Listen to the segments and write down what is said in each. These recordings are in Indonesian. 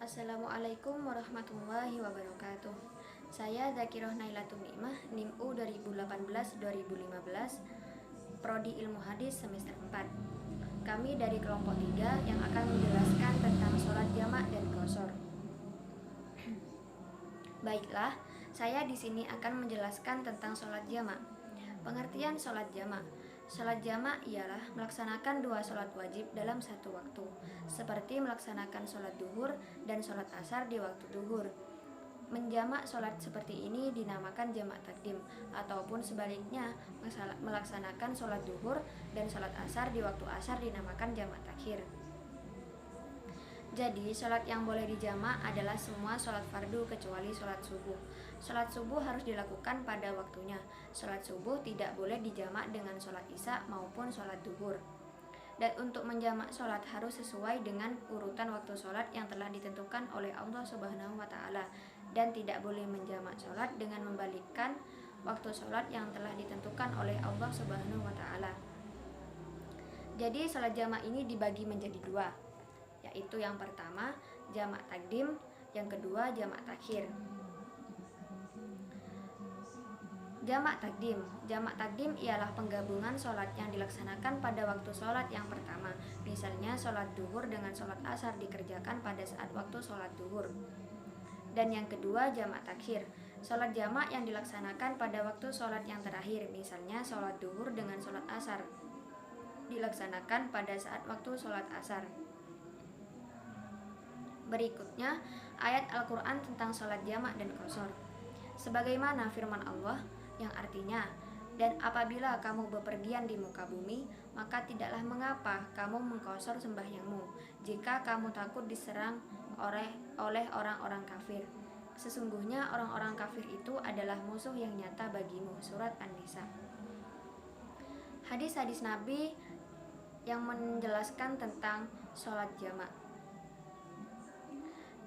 Assalamualaikum warahmatullahi wabarakatuh. Saya Zakiroh Nailatun Nikmah, NIM U 2018-2015, Prodi Ilmu Hadis semester 4. Kami dari kelompok 3 yang akan menjelaskan tentang sholat jamak dan qashar. Baiklah, saya di sini akan menjelaskan tentang sholat jamak. Pengertian sholat jamak. Sholat jamak ialah melaksanakan dua sholat wajib dalam satu waktu, seperti melaksanakan sholat duhur dan sholat asar di waktu duhur. Menjamak sholat seperti ini dinamakan jamak takdim, ataupun sebaliknya melaksanakan sholat duhur dan sholat asar di waktu asar dinamakan jamak takhir. Jadi, sholat yang boleh dijamak adalah semua sholat fardu kecuali sholat subuh. Sholat subuh harus dilakukan pada waktunya. Sholat subuh tidak boleh dijamak dengan sholat isya maupun sholat duhur. Dan untuk menjamak sholat harus sesuai dengan urutan waktu sholat yang telah ditentukan oleh Allah Subhanahu wa Ta'ala, dan tidak boleh menjamak sholat dengan membalikkan waktu sholat yang telah ditentukan oleh Allah Subhanahu wa Ta'ala. Jadi, sholat jamak ini dibagi menjadi dua, yaitu yang pertama jamak takdim, yang kedua jamak takhir. Jamak takdim ialah penggabungan sholat yang dilaksanakan pada waktu sholat yang pertama. Misalnya sholat duhur dengan sholat asar dikerjakan pada saat waktu sholat duhur. Dan yang kedua jamak takhir, sholat jamak yang dilaksanakan pada waktu sholat yang terakhir. Misalnya sholat duhur dengan sholat asar dilaksanakan pada saat waktu sholat asar. Berikutnya ayat Al-Quran tentang sholat jamak dan qashar. Sebagaimana firman Allah yang artinya, dan apabila kamu bepergian di muka bumi, maka tidaklah mengapa kamu mengqashar sembahyangmu, jika kamu takut diserang oleh orang-orang kafir. Sesungguhnya orang-orang kafir itu adalah musuh yang nyata bagimu. Surat An-Nisa. Hadis-hadis Nabi yang menjelaskan tentang sholat jamak.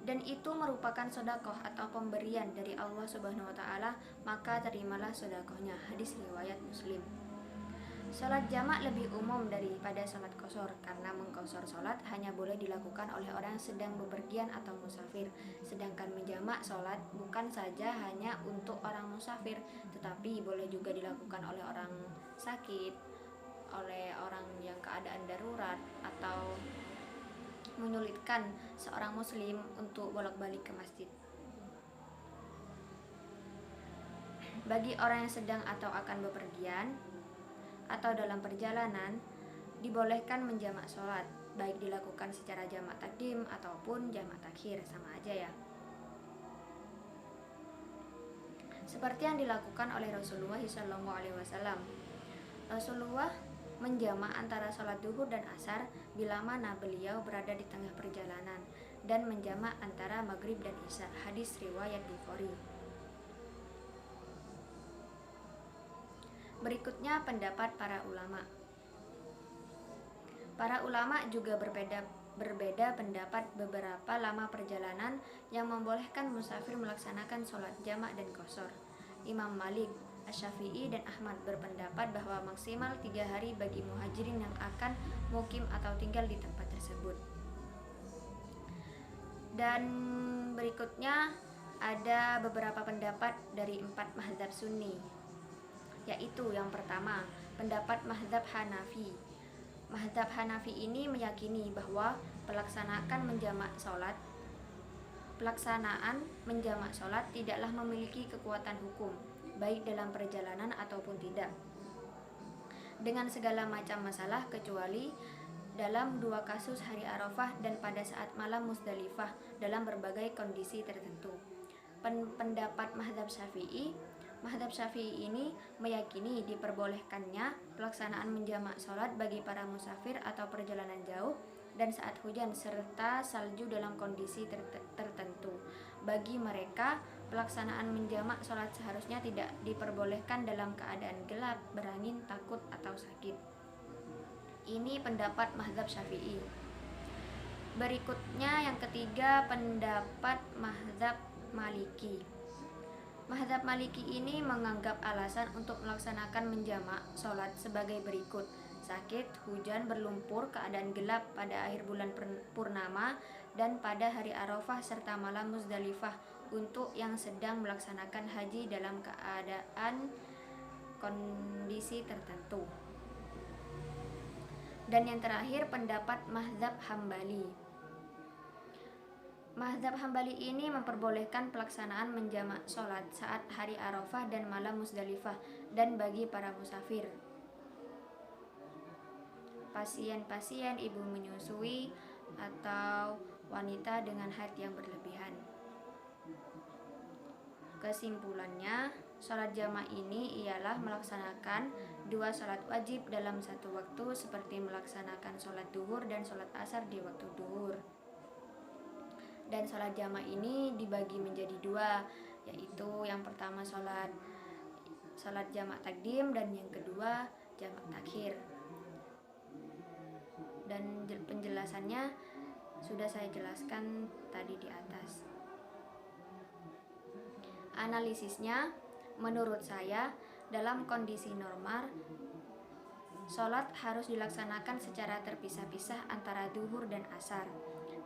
Dan itu merupakan sedekah atau pemberian dari Allah Subhanahu wa Ta'ala, maka terimalah sedekahnya. Hadis riwayat Muslim. Sholat jamak lebih umum daripada sholat qashar, karena mengqashar sholat hanya boleh dilakukan oleh orang sedang bepergian atau musafir. Sedangkan menjamak sholat bukan saja hanya untuk orang musafir, tetapi boleh juga dilakukan oleh orang sakit, oleh orang yang keadaan darurat, atau menyulitkan seorang muslim untuk bolak-balik ke masjid. Bagi orang yang sedang atau akan bepergian atau dalam perjalanan, dibolehkan menjamak sholat, baik dilakukan secara jamak takdim ataupun jamak takhir, sama aja ya. Seperti yang dilakukan oleh Rasulullah SAW. Rasulullah menjamak antara sholat duhur dan asar bila mana beliau berada di tengah perjalanan, dan menjamak antara maghrib dan isya. Hadis riwayat Bukhari. Berikutnya pendapat para ulama. Para ulama juga berbeda pendapat beberapa lama perjalanan yang membolehkan musafir melaksanakan sholat jamak dan qashar. Imam Malik, Asy-Syafi'i dan Ahmad berpendapat bahwa maksimal 3 hari bagi muhajirin yang akan mukim atau tinggal di tempat tersebut. Dan berikutnya ada beberapa pendapat dari 4 mazhab Sunni, yaitu yang pertama pendapat mazhab Hanafi. Mazhab Hanafi ini meyakini bahwa pelaksanaan menjamak sholat tidaklah memiliki kekuatan hukum, baik dalam perjalanan ataupun tidak, dengan segala macam masalah, kecuali dalam 2 kasus hari Arafah dan pada saat malam Muzdalifah dalam berbagai kondisi tertentu. Pendapat mazhab Syafi'i ini meyakini diperbolehkannya pelaksanaan menjamak sholat bagi para musafir atau perjalanan jauh dan saat hujan serta salju dalam kondisi tertentu. Bagi mereka, pelaksanaan menjamak sholat seharusnya tidak diperbolehkan dalam keadaan gelap, berangin, takut, atau sakit. Ini pendapat mazhab Syafi'i. Berikutnya yang ketiga pendapat mazhab Maliki. Mazhab Maliki ini menganggap alasan untuk melaksanakan menjamak sholat sebagai berikut: sakit, hujan, berlumpur, keadaan gelap pada akhir bulan purnama, dan pada hari Arafah serta malam Muzdalifah untuk yang sedang melaksanakan haji dalam keadaan kondisi tertentu. Dan yang terakhir, pendapat mazhab Hambali. Mazhab Hambali ini memperbolehkan pelaksanaan menjamak sholat saat hari Arafah dan malam Muzdalifah, dan bagi para musafir, pasien-pasien, ibu menyusui, atau wanita dengan haid yang berlebihan. Kesimpulannya, sholat jamak ini ialah melaksanakan 2 sholat wajib dalam satu waktu, seperti melaksanakan sholat duhur dan sholat asar di waktu duhur. Dan sholat jamak ini dibagi menjadi 2, yaitu yang pertama sholat jamak takdim, dan yang kedua jamak takhir. Dan penjelasannya sudah saya jelaskan tadi di atas. Analisisnya, menurut saya, dalam kondisi normal, sholat harus dilaksanakan secara terpisah-pisah antara duhur dan asar,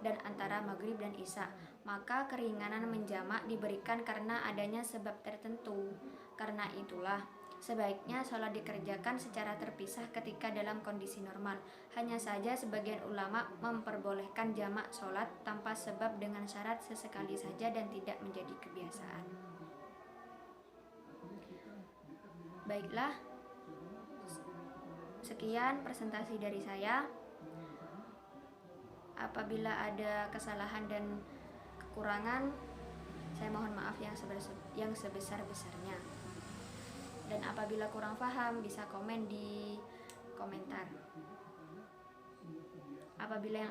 dan antara maghrib dan isya. Maka keringanan menjamak diberikan karena adanya sebab tertentu. Karena itulah, sebaiknya sholat dikerjakan secara terpisah ketika dalam kondisi normal. Hanya saja sebagian ulama memperbolehkan jamak sholat tanpa sebab dengan syarat sesekali saja dan tidak menjadi kebiasaan. Baiklah, sekian presentasi dari saya. Apabila ada kesalahan dan kekurangan, saya mohon maaf yang sebesar-besarnya. Dan apabila kurang paham, bisa komen di komentar. Apabila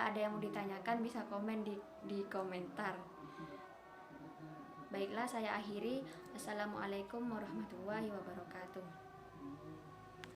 ada yang mau ditanyakan, bisa komen di komentar. Baiklah, saya akhiri. Assalamualaikum warahmatullahi wabarakatuh.